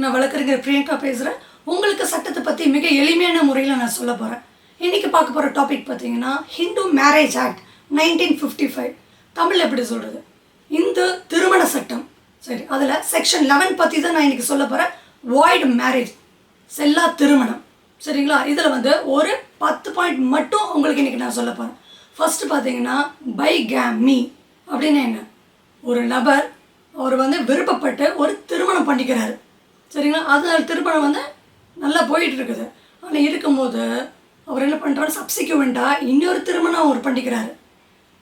நான் வழக்கறிஞர் பிரியங்கா பேசுகிறேன். உங்களுக்கு சட்டத்தை பற்றி மிக எளிமையான முறையில் நான் சொல்ல போகிறேன். இன்றைக்கி பார்க்க போகிற டாபிக் பார்த்தீங்கன்னா ஹிந்து மேரேஜ் ஆக்ட் 1955. தமிழ் எப்படி சொல்கிறது, இந்து திருமண சட்டம். சரி, அதில் செக்ஷன் 11 பற்றி தான் நான் இன்றைக்கி சொல்ல போகிறேன். வாய்டு மேரேஜ், செல்லா திருமணம். சரிங்களா, இதில் வந்து ஒரு 10 பாயிண்ட் மட்டும் உங்களுக்கு இன்றைக்கி நான் சொல்ல போகிறேன். ஃபஸ்ட்டு பார்த்தீங்கன்னா பைகேமி அப்படின்னு என்ன, ஒரு நபர் அவர் வந்து விருப்பப்பட்டு ஒரு திருமணம் பண்ணிக்கிறாரு. சரிங்களா, அதனால திருமணம் வந்து நல்லா போயிட்டு இருக்குது. ஆனால் இருக்கும்போது அவர் என்ன பண்ணுறாரு, சப்சிக்வெண்ட்டாக இன்னொரு திருமணம் அவர் பண்ணிக்கிறாரு.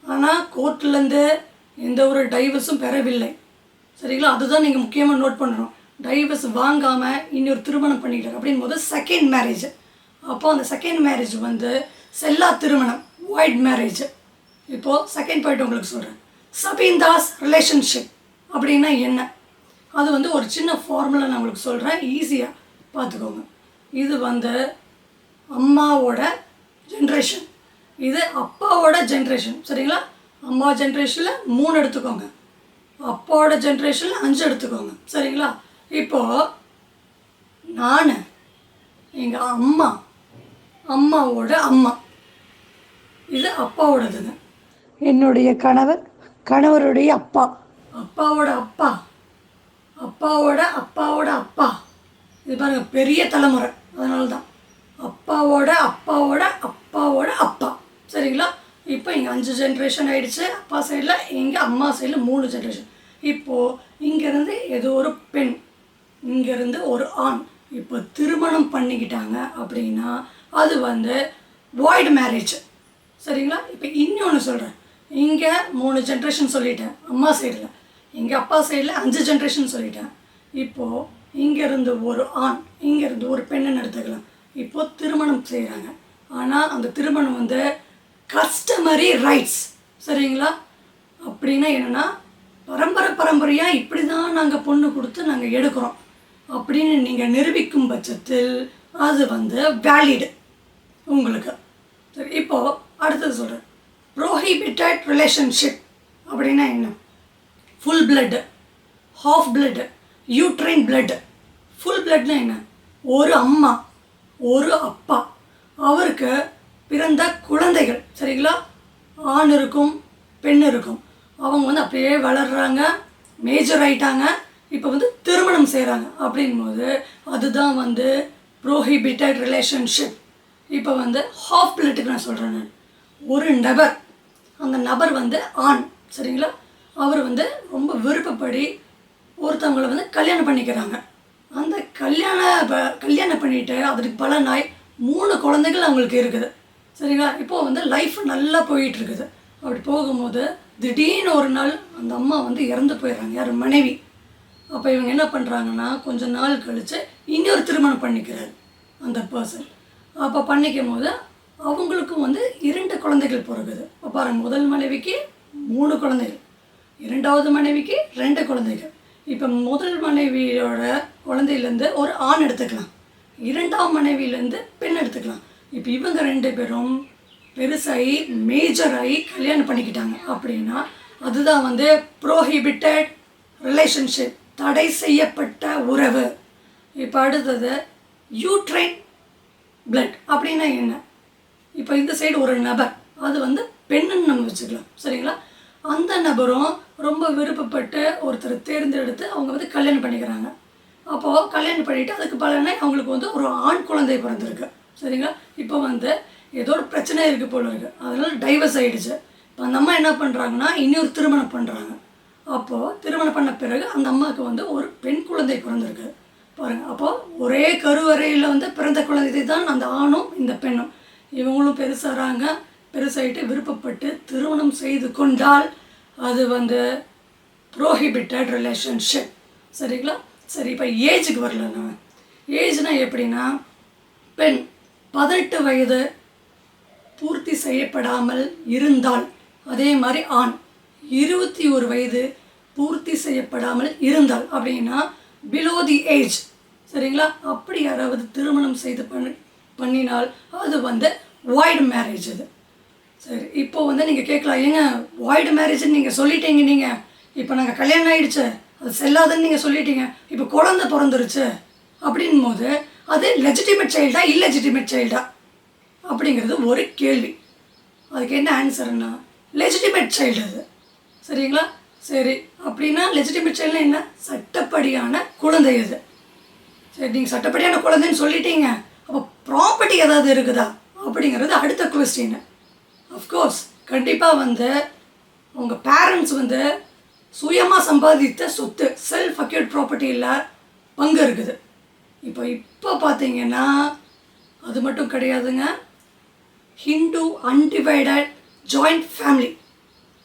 ஆனால் கோர்ட்லேருந்து எந்த ஒரு டைவர்ஸும் பெறவில்லை. சரிங்களா, அதுதான் நீங்கள் முக்கியமாக நோட் பண்ணணும். டைவர்ஸ் வாங்காமல் இன்னொரு திருமணம் பண்ணிக்கிறார் அப்படின் போது செகண்ட் மேரேஜ். அப்போது அந்த செகண்ட் மேரேஜ் வந்து செல்லா திருமணம், வாய்ட் மேரேஜ். இப்போது செகண்ட் பாயிண்ட் உங்களுக்கு சொல்கிறேன். சபீந்தாஸ் ரிலேஷன்ஷிப் அப்படின்னா என்ன, அது வந்து ஒரு சின்ன ஃபார்முலா நான் உங்களுக்கு சொல்கிறேன், ஈஸியாக பார்த்துக்கோங்க. இது வந்து அம்மாவோட ஜென்ரேஷன், இது அப்பாவோட ஜென்ரேஷன். சரிங்களா, அம்மா ஜென்ரேஷனில் 3 எடுத்துக்கோங்க, அப்பாவோட ஜென்ரேஷனில் 5 எடுத்துக்கோங்க. சரிங்களா, இப்போது நான் எங்கள் அம்மாவோட அம்மா, இது அப்பாவோடதுங்க. என்னுடைய கணவருடைய அப்பா, அப்பாவோட அப்பா, அப்பாவோட அப்பா. இது பாருங்கள், பெரிய தலைமுறை. அதனால தான் அப்பாவோட அப்பா. சரிங்களா, இப்போ இங்கே 5 ஜென்ரேஷன் ஆகிடுச்சு. அப்பா சைடில், இங்கே அம்மா சைடில் 3 ஜென்ரேஷன். இப்போது இங்கேருந்து ஏதோ ஒரு பெண், இங்கேருந்து ஒரு ஆண் இப்போ திருமணம் பண்ணிக்கிட்டாங்க அப்படின்னா அது வந்து வாய்டு மேரேஜ். சரிங்களா, இப்போ இன்னொன்று சொல்கிறேன். இங்கே 3 ஜென்ரேஷன் சொல்லிட்டேன் அம்மா சைடில், எங்கள் அப்பா சைடில் 5 ஜென்ரேஷன் சொல்லிட்டேன். இப்போது இங்கேருந்து ஒரு ஆண், இங்கேருந்து ஒரு பெண்ணுன்னு எடுத்துக்கலாம். இப்போது திருமணம் செய்கிறாங்க. ஆனால் அந்த திருமணம் வந்து கஸ்டமரி ரைட்ஸ். சரிங்களா, அப்படின்னா என்னென்னா பரம்பரையாக இப்படி தான் நாங்கள் பொண்ணு கொடுத்து நாங்கள் எடுக்கிறோம் அப்படின்னு நீங்கள் நிரூபிக்கும் பட்சத்தில் அது வந்து வேலிடு உங்களுக்கு. சரி, இப்போது அடுத்தது சொல்கிறேன். ப்ரோஹிபிட்டட் ரிலேஷன்ஷிப் அப்படின்னா என்ன, full blood, half blood, uterine blood. Full பிளட்னா என்ன, ஒரு அம்மா ஒரு அப்பா, அவருக்கு பிறந்த குழந்தைகள். சரிங்களா, ஆண் இருக்கும் பெண் இருக்கும், அவங்க வந்து அப்படியே வளர்கிறாங்க, மேஜர் ஆகிட்டாங்க, இப்போ வந்து திருமணம் செய்கிறாங்க அப்படின்போது அதுதான் வந்து ப்ரோஹிபிட்டட் ரிலேஷன்ஷிப். இப்போ வந்து ஹாஃப் பிளட்டுக்கு நான் சொல்கிறேன். நான் ஒரு நபர், அந்த நபர் வந்து ஆண். சரிங்களா, அவர் வந்து ரொம்ப விருப்பப்படி ஒருத்தவங்களை வந்து கல்யாணம் பண்ணிக்கிறாங்க. அந்த கல்யாணம் பண்ணிவிட்டு அதற்கு பலனாய் 3 குழந்தைகள் அவங்களுக்கு இருக்குது. சரிங்களா, இப்போது வந்து லைஃப் நல்லா போயிட்டுருக்குது. அப்படி போகும்போது திடீர்னு ஒரு நாள் அந்த அம்மா வந்து இறந்து போயிடுறாங்க, யார், மனைவி. அப்போ இவங்க என்ன பண்ணுறாங்கன்னா கொஞ்ச நாள் கழித்து இன்னொரு திருமணம் பண்ணிக்கிறார் அந்த பர்சன். அப்போ பண்ணிக்கும் போது அவங்களுக்கும் வந்து 2 குழந்தைகள் பிறகுது. இப்போ பாருங்கள், முதல் மனைவிக்கு 3 குழந்தைகள், 2வது மனைவிக்கு 2 குழந்தைகள். இப்போ முதல் மனைவியோட குழந்தையிலேருந்து ஒரு ஆண் எடுத்துக்கலாம், 2ஆம் மனைவியிலேருந்து பெண் எடுத்துக்கலாம். இப்போ இவங்க 2 பேரும் பெருசாகி மேஜராகி கல்யாணம் பண்ணிக்கிட்டாங்க அப்படின்னா அதுதான் வந்து ப்ரோஹிபிட்டட் ரிலேஷன்ஷிப், தடை செய்யப்பட்ட உறவு. இப்போ அடுத்தது யூட்ரைன் பிளட் அப்படின்னா என்ன, இப்போ இந்த சைடு ஒரு நபர், அது வந்து பெண்ணுன்னு நம்ம வச்சுக்கலாம். சரிங்களா, அந்த நபரும் ரொம்ப விருப்பப்பட்டு ஒருத்தர் தேர்ந்தெடுத்து அவங்க வந்து கல்யாணம் பண்ணிக்கிறாங்க. அப்போது கல்யாணம் பண்ணிவிட்டு அதுக்கு பலனை அவங்களுக்கு வந்து ஒரு ஆண் குழந்தை பிறந்திருக்கு. சரிங்களா, இப்போ வந்து ஏதோ ஒரு பிரச்சனை இருக்குது போல இருக்குது, அதனால் டைவர்ஸ் ஆகிடுச்சு. இப்போ அந்த அம்மா என்ன பண்ணுறாங்கன்னா இன்னொரு திருமணம் பண்ணுறாங்க. அப்போது திருமணம் பண்ண பிறகு அந்த அம்மாவுக்கு வந்து ஒரு பெண் குழந்தை பிறந்திருக்கு பாருங்கள். அப்போது ஒரே கருவறையில் வந்து பிறந்த குழந்தை தான் அந்த ஆணும் இந்த பெண்ணும். இவங்களும் பெருசாகிட்டு விருப்பப்பட்டு திருமணம் செய்து கொண்டால் அது வந்து ப்ரோஹிபிட்டட் ரிலேஷன்ஷிப். சரிங்களா, சரி, இப்போ ஏஜுக்கு வரல. நான் ஏஜ்னால் எப்படின்னா, பெண் 18 வயது பூர்த்தி செய்யப்படாமல் இருந்தால், அதே மாதிரி ஆண் 21 வயது பூர்த்தி செய்யப்படாமல் இருந்தால் அப்படின்னா பிலோ தி ஏஜ். சரிங்களா, அப்படி யாராவது திருமணம் செய்து பண்ணினால் அது வந்து வாய்டு மேரேஜ். அது சரி, இப்போது வந்து நீங்கள் கேட்கலாம், ஏங்க வாய்டு மேரேஜ்னு நீங்கள் சொல்லிட்டீங்க, நீங்கள் இப்போ நாங்கள் கல்யாணம் ஆகிடுச்சு அது செல்லாதுன்னு நீங்கள் சொல்லிட்டீங்க, இப்போ குழந்தை பிறந்துருச்சு அப்படின் போது அது லெஜிட்டிமேட் சைல்டா இல்லெஜிட்டிமேட் சைல்டா அப்படிங்கிறது ஒரு கேள்வி. அதுக்கு என்ன ஆன்சர்னா லெஜிட்டிமேட் சைல்டு அது. சரிங்களா? சரி, அப்படின்னா லெஜிட்டிமேட் சைல்டுனா என்ன? சட்டப்படியான குழந்தை அது. சரி, நீங்கள் சட்டப்படியான குழந்தைன்னு சொல்லிட்டீங்க, அப்போ ப்ராப்பர்ட்டி ஏதாவது இருக்குதா அப்படிங்கிறது அடுத்த கொஸ்டின். அஃப்கோர்ஸ் கண்டிப்பாக உங்கள் பேரண்ட்ஸ் சுயமாக சம்பாதித்த சொத்து செல்ஃப் அக்யூர்ட் ப்ராப்பர்ட்டியில் பங்கு இருக்குது. இப்போ பார்த்தீங்கன்னா அது மட்டும் கிடையாதுங்க. ஹிந்து அன்டிவைடட் ஜாயிண்ட் ஃபேமிலி,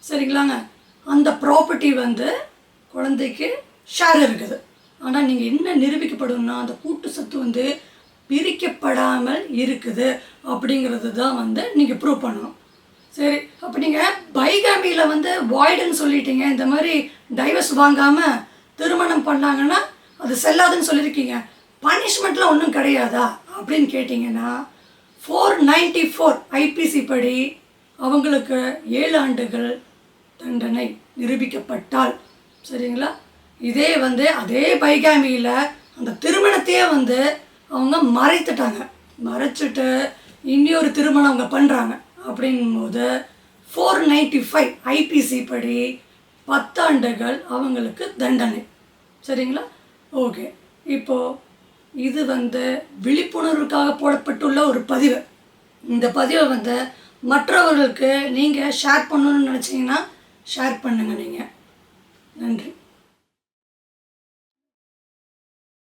சரிங்களாங்க, அந்த ப்ராப்பர்ட்டி குழந்தைக்கு ஷேர் இருக்குது. ஆனால் நீங்கள் என்ன நிரூபிக்கப்படணும்னா அந்த கூட்டு சொத்து பிரிக்கப்படாமல் இருக்குது அப்படிங்கிறது தான் நீங்கள் ப்ரூவ் பண்ணணும். சரி, அப்போ நீங்கள் பைகாமியில் வாய்டுன்னு சொல்லிட்டீங்க, இந்த மாதிரி டைவர்ஸ் வாங்காமல் திருமணம் பண்ணாங்கன்னா அது செல்லாதுன்னு சொல்லியிருக்கீங்க, பனிஷ்மெண்ட்லாம் ஒன்றும் கிடையாதா அப்படின்னு கேட்டிங்கன்னா 494 ஐபிசி படி அவங்களுக்கு 7 ஆண்டுகள் தண்டனை நிரூபிக்கப்பட்டால், சரிங்களா, இதே அதே பைகாமியில் அந்த திருமணத்தையே அவங்க மறைத்துட்டாங்க, மறைச்சிட்டு இன்னொரு திருமணம் அவங்க பண்ணுறாங்க அப்படிங்கும்போது 495 ஐபிசி படி 10 ஆண்டுகள் அவங்களுக்கு தண்டனை. சரிங்களா? ஓகே, இப்போது இது விழிப்புணர்வுக்காக போடப்பட்டுள்ள ஒரு பதிவு. இந்த பதிவை மற்றவர்களுக்கு நீங்கள் ஷேர் பண்ணணும்னு நினச்சிங்கன்னா ஷேர் பண்ணுங்கள் நீங்கள். நன்றி.